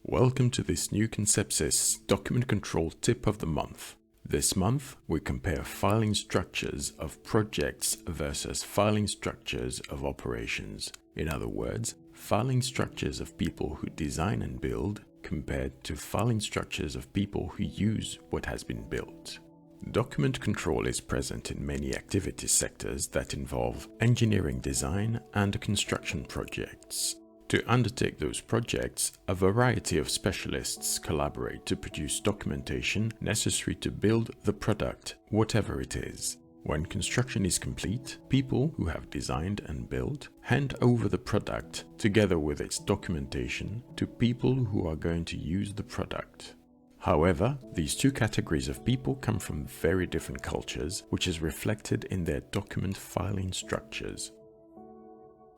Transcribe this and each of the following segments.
Welcome to this new Concepsys document control tip of the month. This month, we compare filing structures of projects versus filing structures of operations. In other words, filing structures of people who design and build compared to filing structures of people who use what has been built. Document control is present in many activity sectors that involve engineering design and construction projects. To undertake those projects, a variety of specialists collaborate to produce documentation necessary to build the product, whatever it is. When construction is complete, people who have designed and built hand over the product, together with its documentation, to people who are going to use the product. However, these two categories of people come from very different cultures, which is reflected in their document filing structures.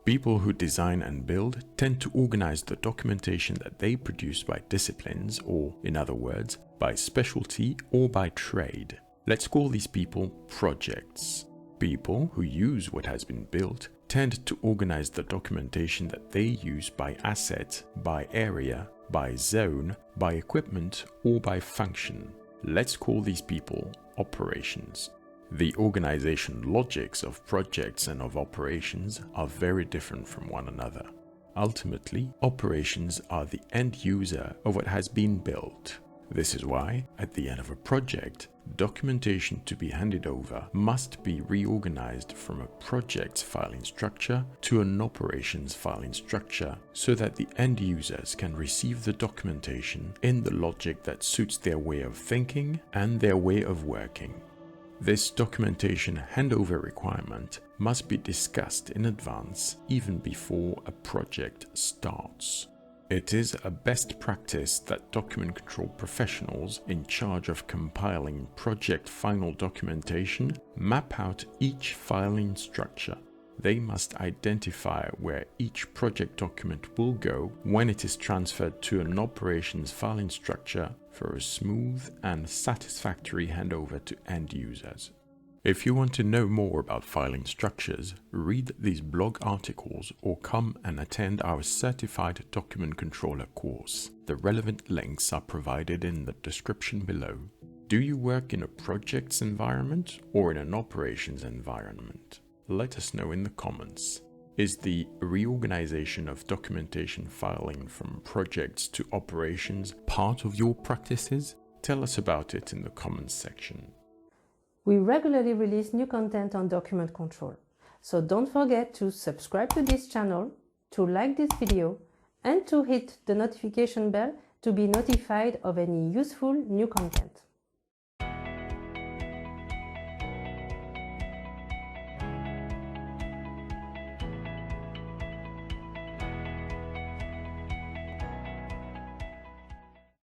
People who design and build tend to organize the documentation that they produce by disciplines, or, in other words, by specialty or by trade. Let's call these people projects. People who use what has been built tend to organize the documentation that they use by asset, by area, by zone, by equipment, or by function. Let's call these people operations. The organization logics of projects and of operations are very different from one another. Ultimately, operations are the end user of what has been built. This is why, at the end of a project, documentation to be handed over must be reorganized from a project's filing structure to an operations filing structure so that the end users can receive the documentation in the logic that suits their way of thinking and their way of working. This documentation handover requirement must be discussed in advance, even before a project starts. It is a best practice that document control professionals in charge of compiling project final documentation map out each filing structure. They must identify where each project document will go when it is transferred to an operations filing structure for a smooth and satisfactory handover to end users. If you want to know more about filing structures, read these blog articles or come and attend our Certified Document Controller course. The relevant links are provided in the description below. Do you work in a projects environment or in an operations environment? Let us know in the comments. Is the reorganization of documentation filing from projects to operations part of your practices? Tell us about it in the comments section. We regularly release new content on document control, so don't forget to subscribe to this channel, to like this video, and to hit the notification bell to be notified of any useful new content.